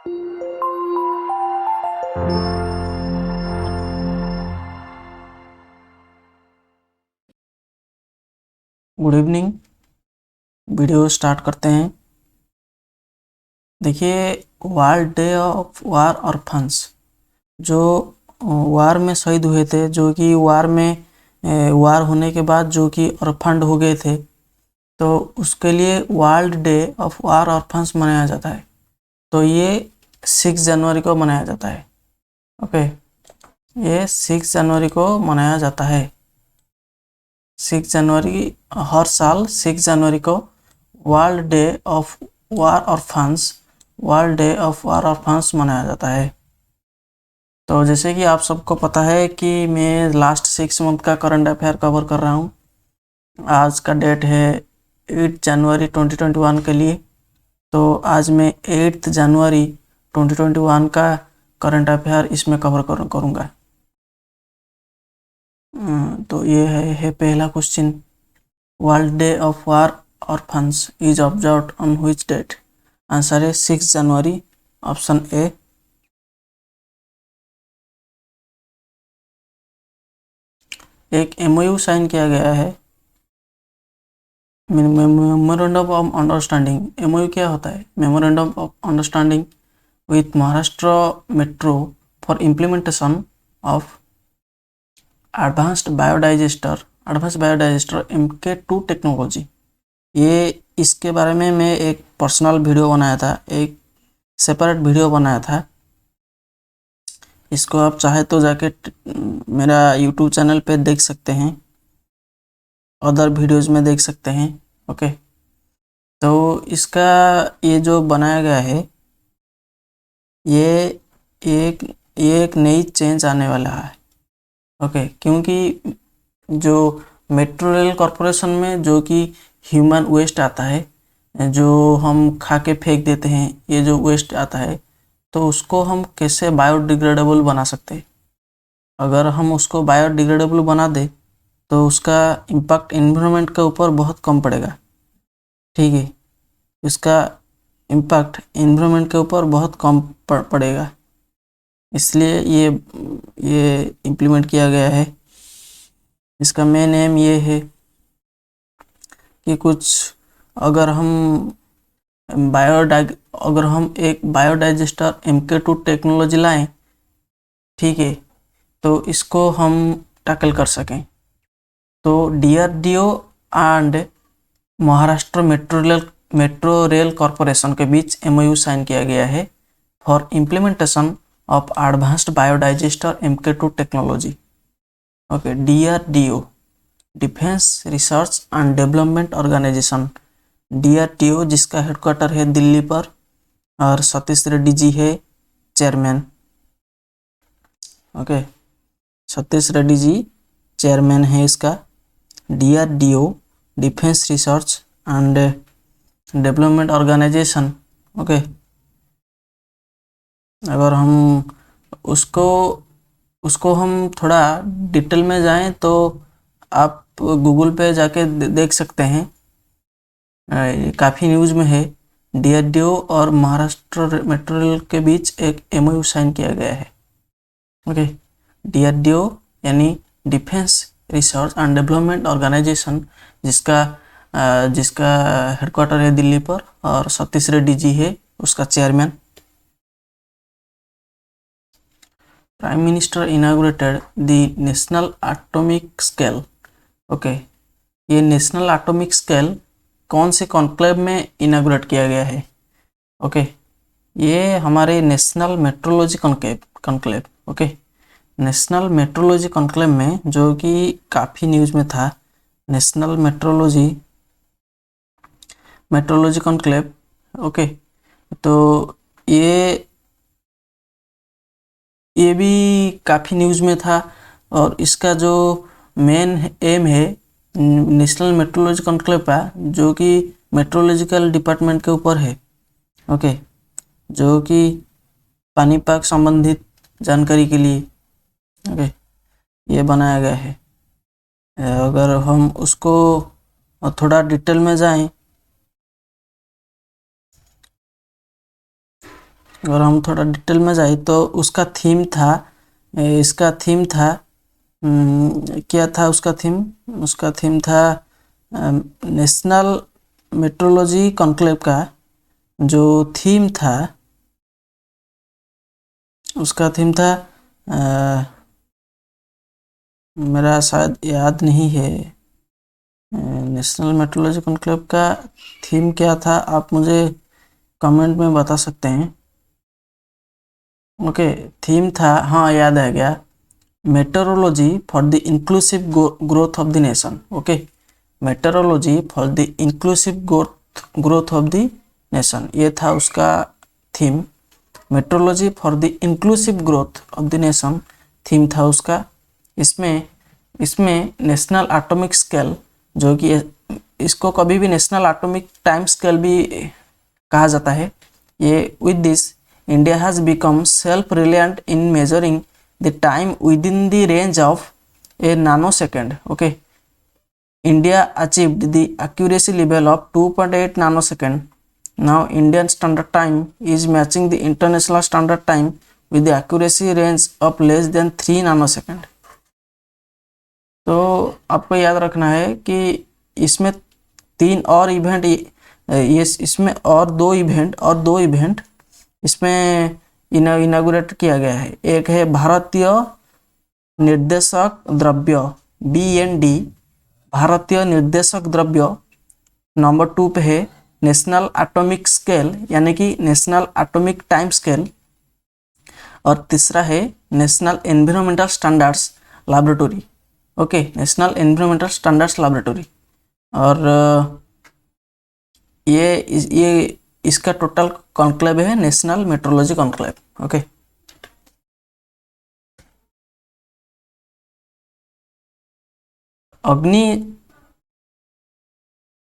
Good evening. Video start करते हैं। देखिए, world day of war orphans, जो वार में शहीद हुए थे, जो कि वार होने के बाद जो कि ऑर्फन्ड हो गए थे, तो उसके लिए world day of war orphans मनाया जाता है। तो ये 6 जनवरी को मनाया जाता है। ओके, ये 6 जनवरी को मनाया जाता है। 6 जनवरी, हर साल 6 जनवरी को world day of war orphans मनाया जाता है। तो जैसे कि आप सबको पता है कि मैं लास्ट 6 मंथ का करंट अफेयर कवर कर रहा हूँ। आज का डेट है 8 जनवरी 2021 के लिए। तो आज मैं 8 जनवरी 2021 का करंट अफेयर इसमें कवर करूँगा। तो ये है पहला question. World day of war orphans is observed on which date? Answer है 6 जनवरी, ऑप्शन ए। एक एमओयू साइन किया गया है, मेमोरेंडम ऑफ अंडरस्टैंडिंग। एमओयू क्या होता है? Memorandum of understanding with Maharashtra metro for implementation of advanced biodigester MK2 technology. ये इसके बारे में मैं एक पर्सनल वीडियो बनाया था, एक सेपरेट वीडियो बनाया था। इसको आप चाहे तो जाके मेरा यूट्यूब चैनल पे देख सकते हैं, अदर वीडियोज़ में देख सकते हैं। ओके, तो इसका ये जो बनाया गया है, ये एक नई चेंज आने वाला है। ओके, क्योंकि जो मेट्रो रेल कॉरपोरेशन में जो कि ह्यूमन वेस्ट आता है, जो हम खा के फेंक देते हैं, ये जो वेस्ट आता है, तो उसको हम कैसे बायोडिग्रेडेबल बना सकते हैं। अगर हम उसको बायोडिग्रेडेबल बना दे तो उसका इम्पैक्ट एनवायरनमेंट के ऊपर बहुत कम पड़ेगा। ठीक है, इसका इम्पैक्ट एनवायरनमेंट के ऊपर बहुत कम पड़ेगा, इसलिए ये इम्प्लीमेंट किया गया है। इसका मेन एम ये है कि अगर हम एक बायोडाइजेस्टर MK2 टेक्नोलॉजी लाएं, ठीक है, तो इसको हम टैकल कर सकें। तो DRDO and Maharashtra metro rail corporation के बीच MOU साइन किया गया है for implementation of advanced biodigester MK2 technology. Okay, DRDO, defence research and development organisation. DRDO जिसका हेडक्वार्टर है दिल्ली पर, और सतीश रेड्डी जी है chairman. Okay, Satish Reddy ji chairman है इसका। DRDO, defence research and development organisation. Okay, अगर हम उसको हम थोड़ा डिटेल में जाएं तो आप गूगल पे जाके देख सकते हैं, काफ़ी न्यूज़ में है। DRDO और महाराष्ट्र मेट्रो रेल के बीच एक MOU साइन किया गया है। ओके, DRDO यानी defence research and development organisation, जिसका हेडक्वार्टर है दिल्ली पर, और सतीश रेड्डी जी है उसका chairman. Prime minister inaugurated the national atomic scale. Okay, ये नेशनल एटॉमिक स्केल कौन से कॉन्क्लेव में इनागुरेट किया गया है? ओके, ये हमारे national metrology conclave. Okay, national metrology conclave में, जो कि काफ़ी न्यूज़ में था, नेशनल मेट्रोलॉजी कॉन्क्लेव। ओके, तो ये भी काफ़ी न्यूज़ में था, और इसका जो मेन एम है नेशनल मेट्रोलॉजी कॉन्क्लेव का, जो कि मेट्रोलॉजिकल डिपार्टमेंट के ऊपर है। ओके, जो कि पानीपत संबंधित जानकारी के लिए ओके ये बनाया गया है। अगर हम उसको थोड़ा डिटेल में जाएं, अगर हम थोड़ा डिटेल में जाए तो उसका थीम था, इसका थीम था, क्या था उसका थीम? उसका थीम था नेशनल मेट्रोलॉजी कॉन्क्लेव का जो थीम था, उसका थीम था मेरा शायद याद नहीं है, नेशनल मेट्रोलॉजी कॉन्क्लेव का थीम क्या था, आप मुझे कमेंट में बता सकते हैं। ओके, थीम था, हाँ याद आ गया, metrology for the inclusive growth of the nation. Okay, metrology for the inclusive growth of the nation, ये था उसका theme. Metrology for the inclusive growth of the nation theme था उसका। इसमें नेशनल एटॉमिक स्केल, जो कि इसको कभी भी नेशनल एटॉमिक टाइम स्केल भी कहा जाता है, ये with this India has become self reliant in measuring the time within the range of a nanosecond. Okay, India achieved the accuracy level of 2.8 nanosecond. Now Indian standard time is matching the international standard time with the accuracy range of less than 3 nanosecond. तो आपको याद रखना है कि इसमें तीन और event, ये इसमें और दो इवेंट इसमें इनागुरेट किया गया है। एक है भारतीय निर्देशक द्रव्य BND, भारतीय निर्देशक द्रव्य। नंबर 2 पे है नेशनल एटॉमिक स्केल यानी कि नेशनल एटॉमिक टाइम स्केल, और तीसरा है national environmental standards laboratory. Okay, national environmental standards laboratory, और ये इसका टोटल कॉन्क्लेव है नेशनल मेट्रोलॉजी कॉन्क्लेव। ओके, अग्नि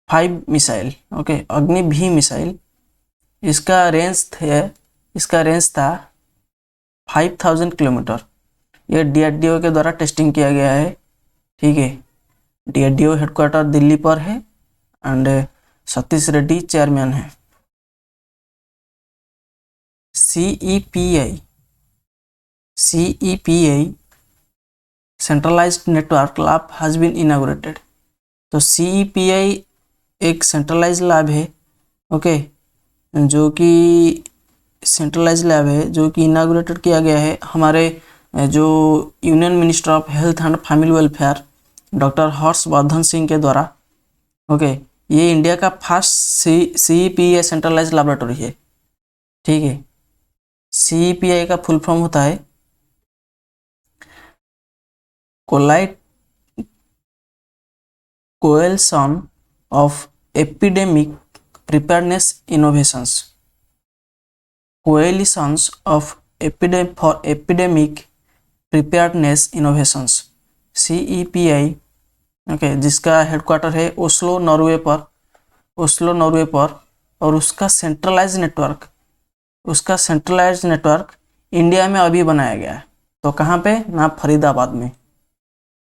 5 मिसाइल। ओके, अग्नि भी मिसाइल, इसका रेंज था 5000 किलोमीटर। ये DRDO के द्वारा टेस्टिंग किया गया है। ठीक है, DRDO हेडक्वार्टर दिल्ली पर है एंड सतीश रेड्डी चेयरमैन है। CEPI centralised network lab has been inaugurated. तो CEPI एक सेंट्रलाइज लैब है, ओके, जो कि सेंट्रलाइज लैब है जो कि इनॉग्रेटेड किया गया है हमारे जो union minister of health and family welfare doctor Harshvardhan Singh के द्वारा। ओके, ये इंडिया का फर्स्ट CEPI सेंट्रलाइज लैबोरेटरी है। ठीक है, CEPI का फुल फॉर्म होता है coalition of epidemic preparedness innovations. Coalitions of epidemic preparedness innovations, CEPI। Okay, जिसका हेडक्वार्टर है ओस्लो नॉर्वे पर, और उसका सेंट्रलाइज नेटवर्क इंडिया में अभी बनाया गया है। तो कहाँ पे ना,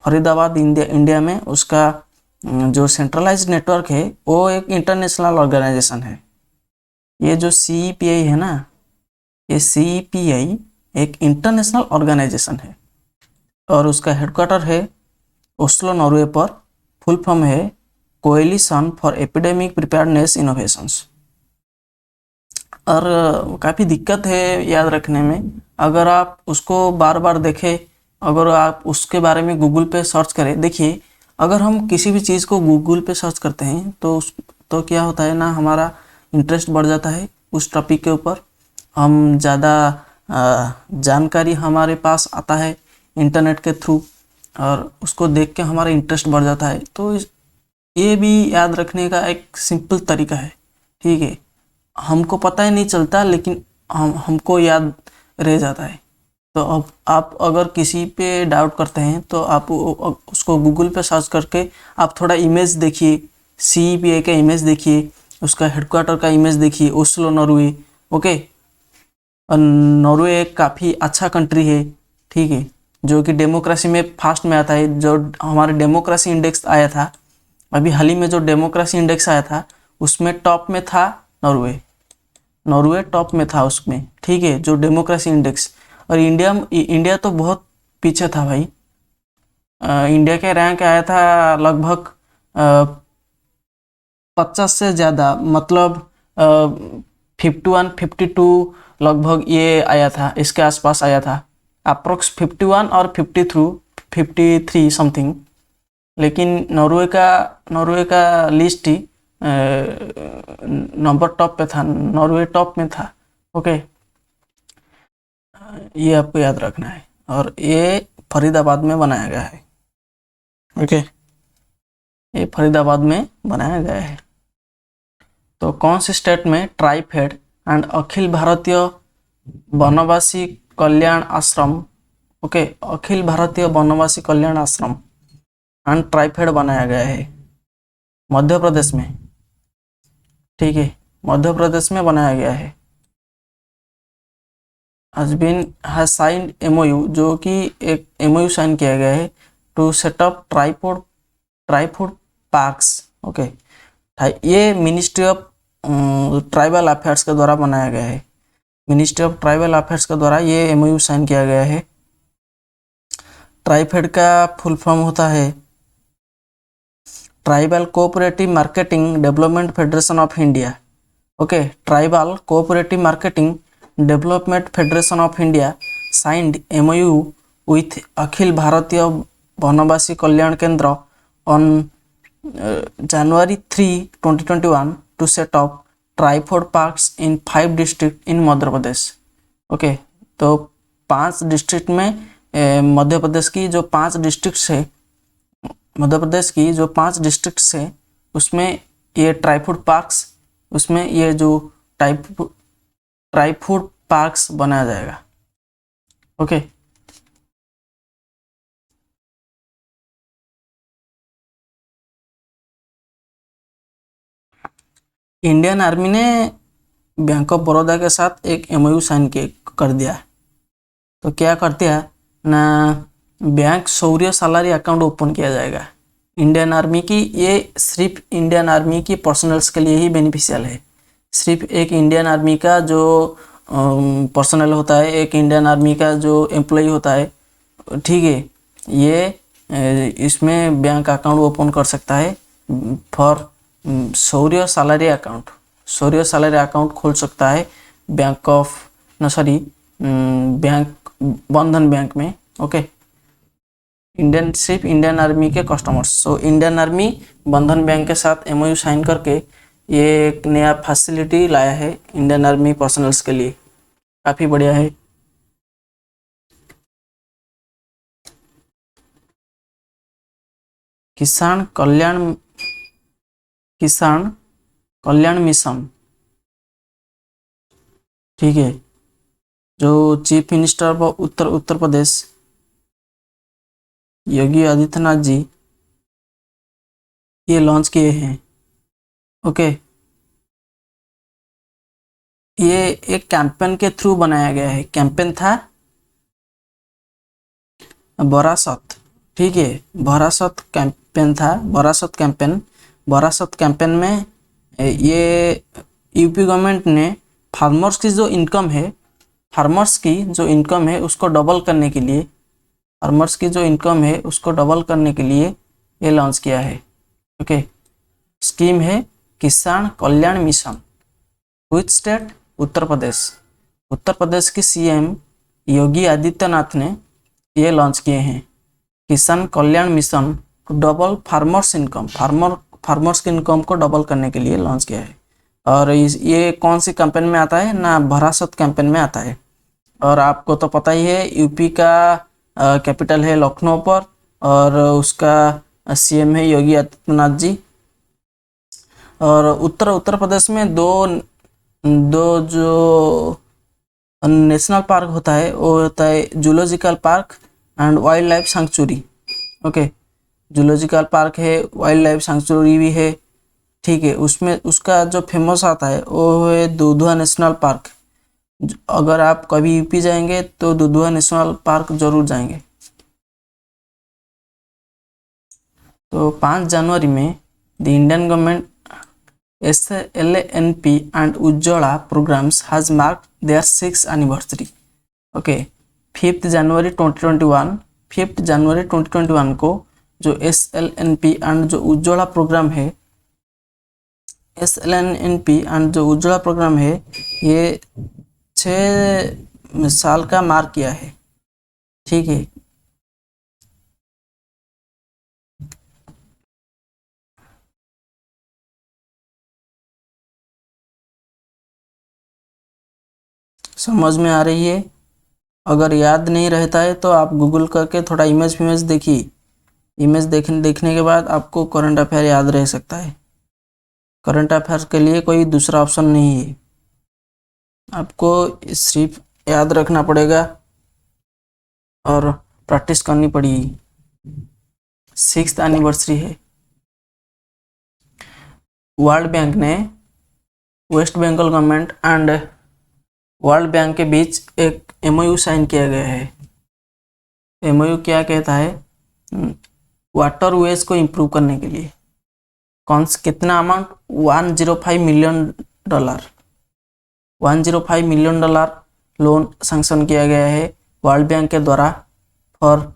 फरीदाबाद इंडिया में उसका जो सेंट्रलाइज नेटवर्क है वो एक इंटरनेशनल ऑर्गेनाइजेशन है। ये जो CEPI है ना, ये CEPI एक इंटरनेशनल ऑर्गेनाइजेशन है और उसका हेडक्वार्टर है ओस्लो नॉर्वे पर। फुल फॉर्म है coalition for epidemic preparedness innovations. और काफ़ी दिक्कत है याद रखने में, अगर आप उसको बार बार देखें, अगर आप उसके बारे में गूगल पे सर्च करें। देखिए, अगर हम किसी भी चीज़ को गूगल पे सर्च करते हैं तो क्या होता है ना, हमारा इंटरेस्ट बढ़ जाता है उस टॉपिक के ऊपर, हम ज़्यादा जानकारी हमारे पास आता है इंटरनेट के थ्रू, और उसको देख के हमारा इंटरेस्ट बढ़ जाता है। तो ये भी याद रखने का एक सिंपल तरीका है। ठीक है, हमको पता ही नहीं चलता लेकिन हमको याद रह जाता है। तो अब आप अगर किसी पे डाउट करते हैं तो आप उसको गूगल पे सर्च करके आप थोड़ा इमेज देखिए, CEPI का इमेज देखिए, उसका हेडक्वार्टर का इमेज देखिए, ओस्लो नॉर्वे। ओके, और नॉर्वे एक काफ़ी अच्छा कंट्री है। ठीक है, जो कि डेमोक्रेसी में फास्ट में आता है। जो हमारे डेमोक्रेसी इंडेक्स आया था अभी हाल ही में, जो डेमोक्रेसी इंडेक्स आया था उसमें टॉप में था नॉर्वे टॉप में था उसमें। ठीक है, जो डेमोक्रेसी इंडेक्स। और इंडिया तो बहुत पीछे था भाई। इंडिया के रैंक आया था लगभग 50 से ज़्यादा, मतलब 51 52 लगभग ये आया था, इसके आसपास आया था, अप्रोक्स 51 और 53 समथिंग। लेकिन नॉर्वे का लिस्ट ही नंबर टॉप पे था, नॉर्वे टॉप में था। ओके, ये आपको याद रखना है। और ये फरीदाबाद में बनाया गया है। ओके, ये फरीदाबाद में बनाया गया है। तो कौन से स्टेट में TRIFED and Akhil Bharatiya Vanvasi Kalyan Ashram, okay, Akhil Bharatiya Vanvasi Kalyan Ashram and TRIFED बनाया गया है? मध्य प्रदेश में। ठीक है, मध्य प्रदेश में बनाया गया है। has signed MOU, जो कि एक MOU साइन किया गया है टू सेटअप ट्राइफूड पार्क्स। ओके, ये मिनिस्ट्री ऑफ ट्राइबल अफेयर्स के द्वारा बनाया गया है। मिनिस्ट्री ऑफ ट्राइबल अफेयर्स के द्वारा ये MOU साइन किया गया है। ट्राइफेड का फुल फॉर्म होता है tribal cooperative marketing development federation of India. Okay, tribal cooperative marketing development federation of India signed MOU with Akhil Bharatiya Vanvasi Kalyan Kendra on January 3, 2021 to set up Trifood parks in 5 district in Madhya Pradesh. Okay, तो 5 district में मध्य प्रदेश की जो 5 district है, मध्य प्रदेश की जो 5 district है, उसमें ये ट्राइफूड पार्क्स, उसमें ये जो ट्राइफूड पार्क्स बनाया जाएगा। ओके, इंडियन आर्मी ने बैंक ऑफ बड़ौदा के साथ एक MOU साइन कर दिया। तो क्या कर दिया ना, बैंक शौर्य सैलरी अकाउंट ओपन किया जाएगा इंडियन आर्मी की। ये सिर्फ इंडियन आर्मी की पर्सनल्स के लिए ही बेनिफिशियल है। सिर्फ एक इंडियन आर्मी का जो पर्सनल होता है, एक इंडियन आर्मी का जो एम्प्लॉय होता है, ठीक है, ये इसमें बैंक अकाउंट ओपन कर सकता है for Shaurya salary account. Shaurya salary account खोल सकता है बैंक बंधन बैंक में। ओके, सिर्फ इंडियन आर्मी के कस्टमर्स। सो इंडियन आर्मी बंधन बैंक के साथ MOU साइन करके ये एक नया फैसिलिटी लाया है इंडियन आर्मी पर्सनल्स के लिए, काफ़ी बढ़िया है। किसान कल्याण मिशन, ठीक है, जो chief minister of Uttar Pradesh Yogi Adityanath ji ये लॉन्च किए हैं। ओके, ये एक कैंपेन के थ्रू बनाया गया है। कैंपेन था वरासत, ठीक है, वरासत कैंपेन था, वरासत कैंपेन में ये यूपी गवर्नमेंट ने फार्मर्स की जो इनकम है उसको डबल करने के लिए ये लॉन्च किया है। ओके, स्कीम है किसान कल्याण mission. Which state? Uttar Pradesh की CM योगी आदित्यनाथ ने ये लॉन्च किए हैं किसान कल्याण मिशन टू डबल फार्मर्स की इनकम को डबल करने के लिए लॉन्च किया है। और ये कौन सी कैंपेन में आता है ना, वरासत कैंपेन में आता है। और आपको तो पता ही है यूपी का कैपिटल है लखनऊ पर, और उसका CM है योगी आदित्यनाथ जी। और उत्तर प्रदेश में दो जो नेशनल पार्क होता है वो होता है zoological park and wild life sanctuary. Okay, zoological park है, वाइल्ड लाइफ सेंचुरी भी है, ठीक है। उसमें उसका जो फेमस आता है वो है दुधवा नेशनल पार्क। अगर आप कभी यूपी जाएंगे तो दुधवा नेशनल पार्क जरूर जाएंगे। तो 5 जनवरी में the Indian government SLNP and Ujjwala programs has marked their 6th anniversary. Okay, 5th January 2021 को जो SLNP एंड जो उज्ज्वला प्रोग्राम है, SLNP एंड जो उज्ज्वला प्रोग्राम है ये 6 साल का मार्क किया है। ठीक है, समझ में आ रही है? अगर याद नहीं रहता है तो आप गूगल करके थोड़ा इमेज देखिए। इमेज देखने के बाद आपको करंट अफेयर याद रह सकता है। करंट अफेयर के लिए कोई दूसरा ऑप्शन नहीं है, आपको सिर्फ याद रखना पड़ेगा और प्रैक्टिस करनी पड़ेगी। 6th एनिवर्सरी है। वर्ल्ड बैंक ने West Bengal government and World Bank के बीच एक MOU साइन किया गया है। MOU क्या कहता है? वाटर वेज को इम्प्रूव करने के लिए कितना अमाउंट? $105 मिलियन लोन सैंक्शन किया गया है वर्ल्ड बैंक के द्वारा for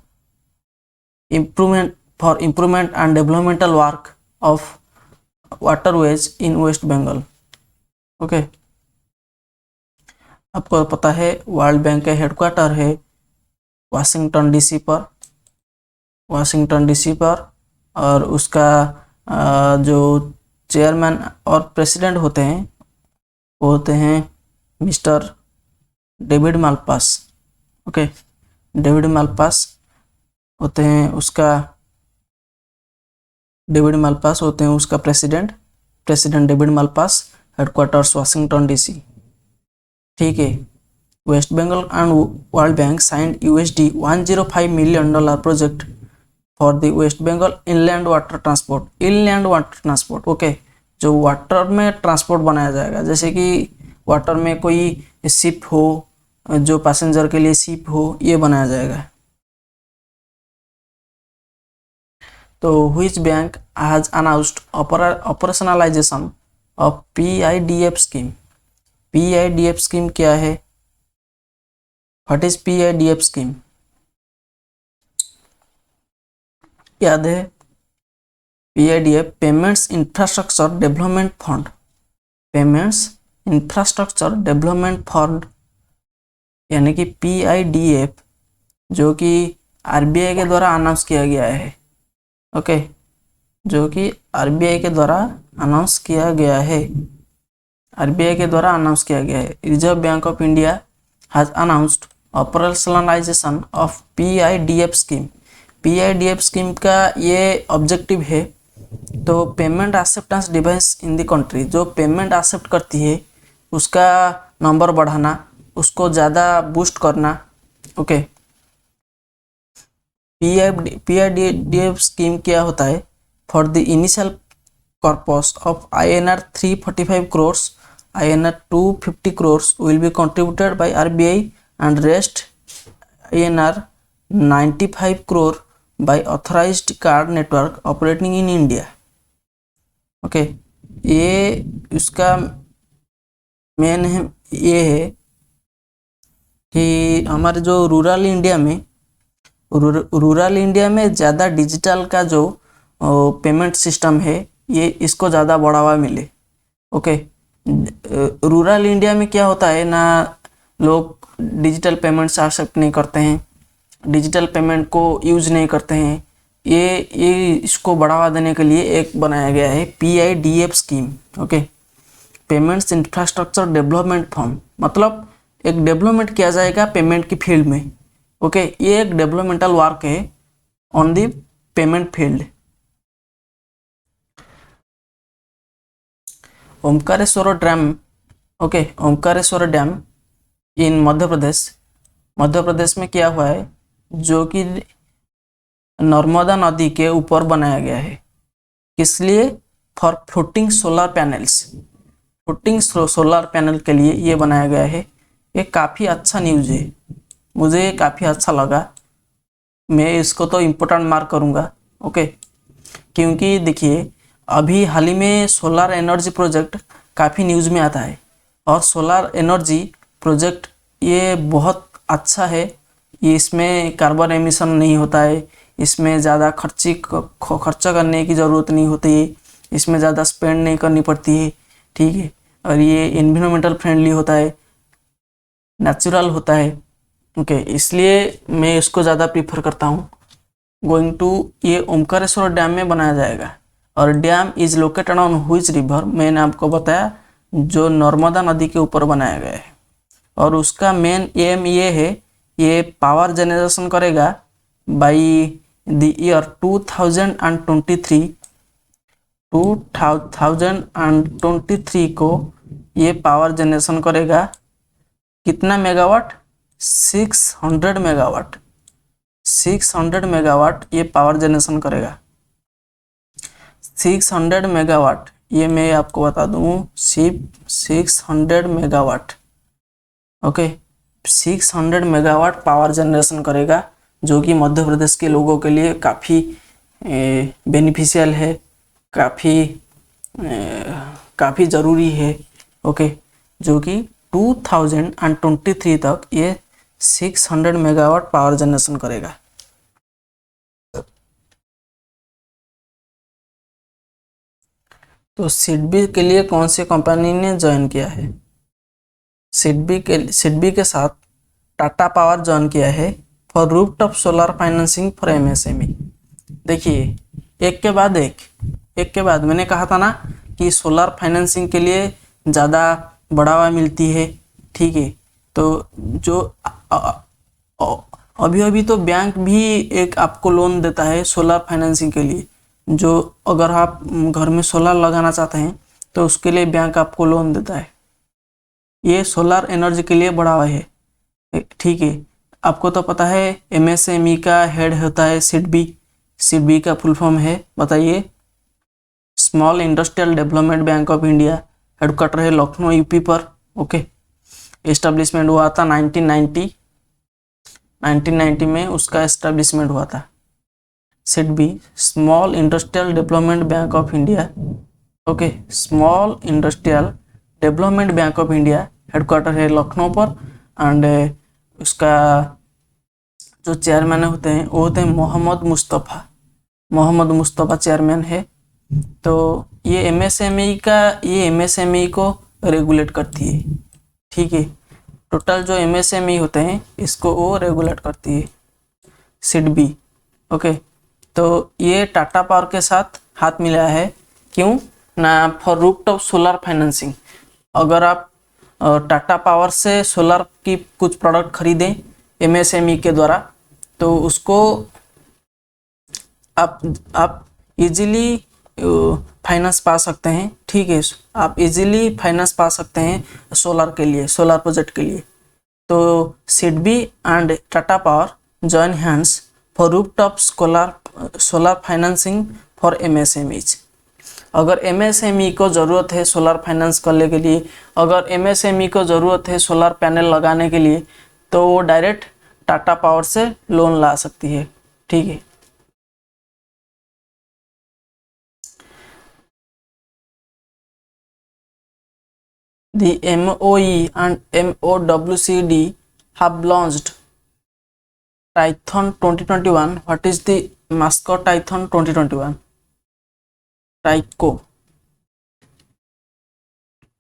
improvement and developmental work of waterways in West Bengal. Okay, आपको पता है वर्ल्ड बैंक का हेडक्वार्टर है वाशिंगटन डीसी पर और उसका जो चेयरमैन और प्रेसिडेंट होते हैं वो होते हैं mister David Malpass. Okay, David Malpass होते हैं उसका president David Malpass, headquarters Washington DC. ठीक है, West Bengal and World Bank signed $105 million project for the West Bengal inland water transport. Okay, जो वाटर में ट्रांसपोर्ट बनाया जाएगा, जैसे कि वाटर में कोई शिप हो, जो पैसेंजर के लिए शिप हो, ये बनाया जाएगा। तो which bank has announced operationalisation of PIDF scheme? PIDF scheme क्या है? What is PIDF scheme? याद है? PIDF payments infrastructure development fund, यानी कि PIDF जो कि RBI के द्वारा अनाउंस किया गया है। ओके, जो कि RBI के द्वारा अनाउंस किया गया है। Reserve bank of India has announced operationalisation of PIDF scheme. PIDF scheme का ये ऑब्जेक्टिव है तो payment acceptance device in the country, जो पेमेंट एक्सेप्ट करती है उसका नंबर बढ़ाना, उसको ज़्यादा बूस्ट करना। ओके, PIDF स्कीम क्या होता है? For the initial purpose of INR 345 crores, INR 250 crores will be contributed by RBI and rest INR 95 crore by authorized card network operating in India. Okay, ये उसका main ये है कि हमारे जो रूरल इंडिया में ज़्यादा डिजिटल का जो पेमेंट सिस्टम है, ये इसको ज़्यादा बढ़ावा मिले। ओके, रूरल इंडिया में क्या होता है ना, लोग डिजिटल पेमेंट्स एक्सेप्ट नहीं करते हैं, डिजिटल पेमेंट को यूज नहीं करते हैं। ये इसको बढ़ावा देने के लिए एक बनाया गया है PIDF scheme. Okay, payments infrastructure development fund, मतलब एक डेवलपमेंट किया जाएगा पेमेंट की फील्ड में। ओके, ये एक डेवलपमेंटल वर्क है on the payment field. Omkareshwar dam in Madhya Pradesh में क्या हुआ है, जो कि नर्मदा नदी के ऊपर बनाया गया है। किस लिए? फॉर फ्लोटिंग सोलर पैनल के लिए ये बनाया गया है। ये काफ़ी अच्छा न्यूज़ है, मुझे काफ़ी अच्छा लगा। मैं इसको तो इम्पोर्टेंट मार्क करूँगा। ओके, क्योंकि देखिए अभी हाल ही में सोलर एनर्जी प्रोजेक्ट काफ़ी न्यूज़ में आता है, और सोलर एनर्जी प्रोजेक्ट ये बहुत अच्छा है। ये इसमें कार्बन एमिशन नहीं होता है, इसमें ज़्यादा खर्चा करने की ज़रूरत नहीं होती है, इसमें ज़्यादा स्पेंड नहीं करनी पड़ती है, ठीक है। और ये एनवायरमेंटल फ्रेंडली होता है, नेचुरल होता है, ओके। इसलिए मैं इसको ज़्यादा प्रीफर करता हूँ। गोइंग टू, ये ओमकारेश्वर डैम में बनाया जाएगा, और dam is located on which river, मैंने आपको बताया जो नर्मदा नदी के ऊपर बनाया गया है। और उसका मेन एम ये है, ये पावर जनरेशन करेगा बाई द ईयर 2023 को ये पावर जनरेशन करेगा कितना मेगावाट? 600 मेगावाट। 600 मेगावाट ये पावर जनरेशन करेगा। 600 मेगावाट, ये मैं आपको बता दूँ, सिर्फ 600 megawatt, okay. 600 megawatt power generation करेगा, जो कि मध्य प्रदेश के लोगों के लिए काफ़ी बेनिफिशियल है, काफ़ी ज़रूरी है, ओके। जो कि 2023 तक ये 600 मेगावाट पावर जनरेशन करेगा। तो सिडबी के लिए कौन सी कंपनी ने ज्वाइन किया है? सिडबी के साथ टाटा पावर ज्वाइन किया है for rooftop solar financing for MSME. देखिए, एक के बाद मैंने कहा था ना कि सोलर फाइनेंसिंग के लिए ज़्यादा बढ़ावा मिलती है, ठीक है। तो जो अभी तो बैंक भी एक आपको लोन देता है सोलर फाइनेंसिंग के लिए। जो अगर आप घर में सोलर लगाना चाहते हैं तो उसके लिए बैंक आपको लोन देता है। ये सोलर एनर्जी के लिए बढ़ावा है, ठीक है। आपको तो पता है एमएसएमई का हेड होता है सिडबी। सिडबी का फुल फॉर्म है, बताइए? Small industrial development bank of India. Headquarter है लखनऊ यूपी पर, ओके। एस्टेब्लिशमेंट हुआ था 1990 में उसका एस्टेब्लिशमेंट हुआ था। SIDBI, small industrial development bank of India, okay. Small industrial development bank of India, headquarter है लखनऊ पर। एंड उसका जो चेयरमैन होते हैं वो होते हैं मोहम्मद मुस्तफ़ा चेयरमैन है। तो ये एमएसएमई को रेगुलेट करती है, ठीक है। टोटल जो एमएसएमई होते हैं इसको वो रेगुलेट करती है सिडबी, ओके। तो ये टाटा पावर के साथ हाथ मिलाया है, क्यों ना? For rooftop solar financing. अगर आप टाटा पावर से सोलर की कुछ प्रोडक्ट खरीदें एमएसएमई के द्वारा, तो उसको आप इजीली फाइनेंस पा सकते हैं, ठीक है। आप इजीली फाइनेंस पा सकते हैं सोलर के लिए, सोलर प्रोजेक्ट के लिए। तो SIDBI and Tata power join hands for rooftop solar financing for MSMEs. अगर एमएसएमई को ज़रूरत है सोलर फाइनेंस करने के लिए, अगर एमएसएमई को ज़रूरत है सोलर पैनल लगाने के लिए, तो वो डायरेक्ट टाटा पावर से लोन ला सकती है, ठीक है। The MOE and MOWCD have launched Tython 2021. What is the mascot Tython 2021? Tyco,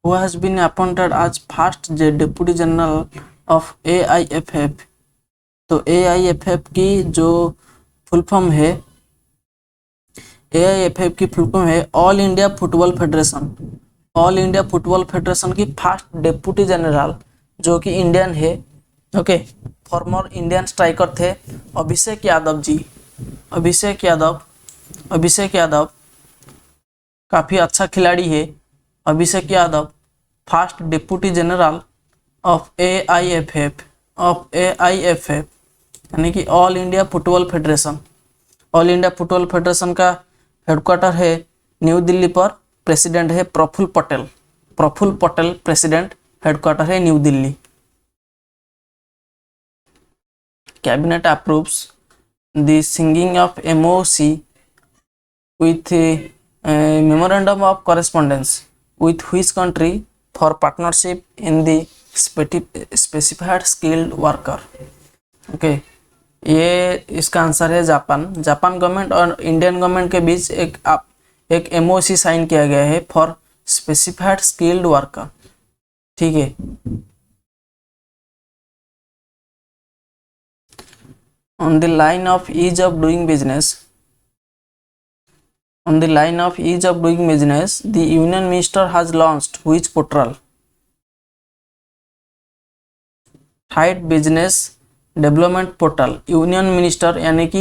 who has been appointed as first Deputy General of AIFF. तो AIFF की जो फुल फॉर्म है, AIFF की फुल फॉर्म है all India football federation. All India football federation की first deputy general जो कि Indian है, ओके। फॉर्मर इंडियन स्ट्राइकर थे अभिषेक यादव जी। अभिषेक यादव काफ़ी अच्छा खिलाड़ी है। Abhishek Yadav first deputy general of AIFF यानी कि all India football federation. All India football federation का हेडक्वार्टर है न्यू दिल्ली पर। प्रेसिडेंट है प्रफुल्ल पटेल प्रेसिडेंट। हेडक्वार्टर है new Delhi. Cabinet approves the signing of MOC with memorandum of correspondence with which country for partnership in the specified skilled worker? Okay ये इसका answer है Japan. Japan government और Indian government के बीच एक MOC sign किया गया है फॉर स्पेसिफाइड स्किल्ड वर्कर। ठीक है, on the line of ease of doing business, the union minister has launched which portal? Right business development portal. Union minister यानी कि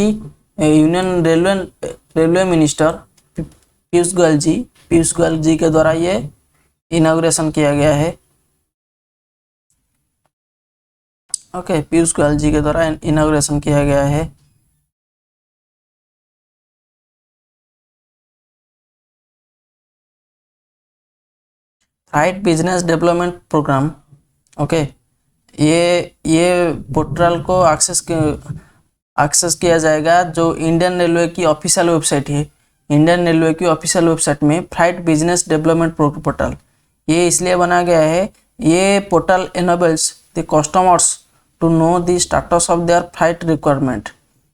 union railway minister Piyush Goyal ji के द्वारा ये इनॉग्रेशन किया गया है। ओके, पीयूष गोयल जी के द्वारा इनॉग्रेशन किया गया है। Right business development programme. Okay, ये पोर्टल को एक्सेस किया जाएगा जो इंडियन रेलवे की ऑफिशियल वेबसाइट है। इंडियन रेलवे की ऑफिशियल वेबसाइट में फ्लाइट बिजनेस डेवलपमेंट पोर्टल ये इसलिए बनाया गया है, ये portal enables the customers to know the status of their flight requirement.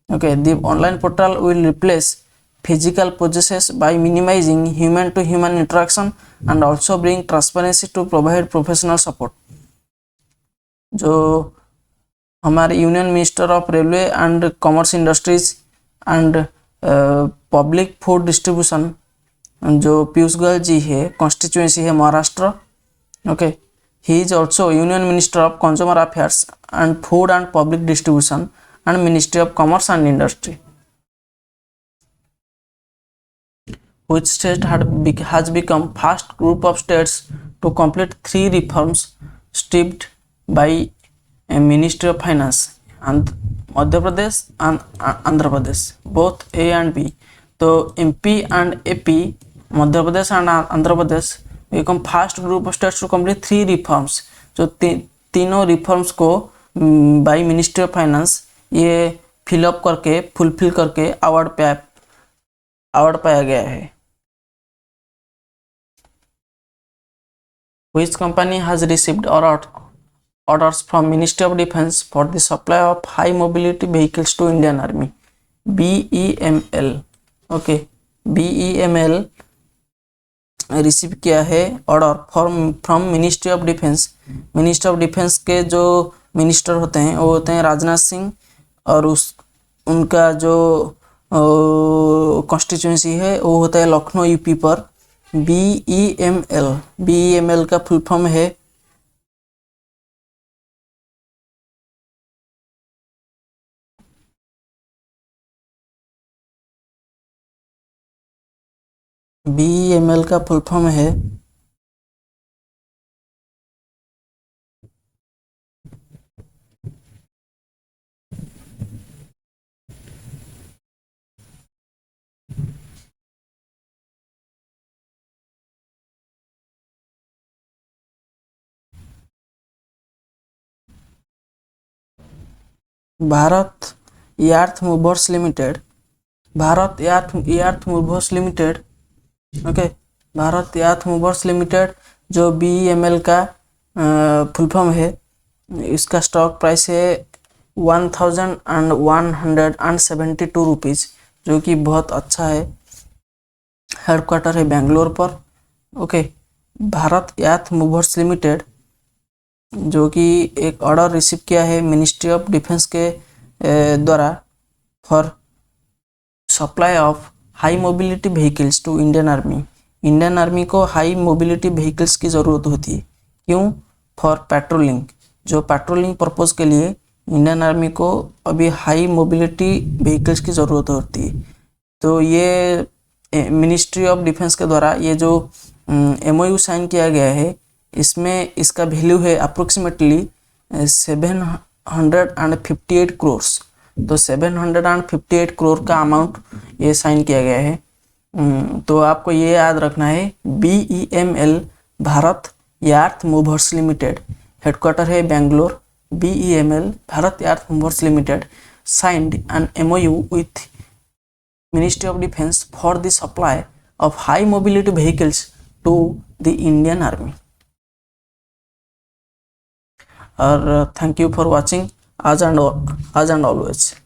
Okay, the online portal will replace physical processes by minimizing human to human interaction and also bring transparency to provide professional support. जो हमारे union minister of railway and commerce industries and public food distribution जो पीयूष गोयल जी है, constituency है Maharashtra. Okay, he is also union minister of consumer affairs and food and public distribution and ministry of commerce and industry. Which state has become first group of states to complete 3 reforms stemming by a Ministry of Finance? and Madhya Pradesh and Andhra Pradesh, both A and B. तो MP and AP, Madhya Pradesh and Andhra Pradesh become first group of states to complete 3 reforms. जो तीनों reforms को by ministry of finance ये fill up करके fulfil करके award पाया गया है। Which company has received orders from Ministry of Defence for the supply of high mobility vehicles to Indian Army? BEML। Okay, BEML receive किया है order from ministry of defence. Ministry of defence के जो minister होते हैं वो होते हैं राजनाथ सिंह, और उनका जो कॉन्स्टिट्यूएंसी है वो होता है लखनऊ यूपी पर। BEML का फुल फॉर्म है Bharat earth movers Limited. Okay, Bharat earth movers Limited जो BEML का फुल फॉर्म है, इसका स्टॉक प्राइस है 1172 रुपीज़, जो कि बहुत अच्छा है। हेडक्वार्टर है बेंगलोर पर। Okay, Bharat earth movers Limited जो कि एक ऑर्डर रिसीव किया है मिनिस्ट्री ऑफ डिफेंस के द्वारा for supply of high mobility vehicles to Indian Army. Indian Army को हाई मोबिलिटी व्हीकल्स की ज़रूरत होती है। क्यों? For patrolling. जो पेट्रोलिंग पर्पज़ के लिए इंडियन आर्मी को अभी हाई मोबिलिटी व्हीकल्स की ज़रूरत होती है। तो ये मिनिस्ट्री ऑफ डिफेंस के द्वारा ये जो MOU साइन किया गया है, इसमें इसका वैल्यू है अप्रोक्सीमेटली 758 करोड़। तो 758 करोड़ का अमाउंट ये साइन किया गया है। तो आपको ये याद रखना है, BEML Bharat earth movers limited, headquarter है Bangalore. BEML Bharat earth movers limited signed an MOU with ministry of defence for the supply of high mobility vehicles to the Indian Army. और thank you for watching as and always.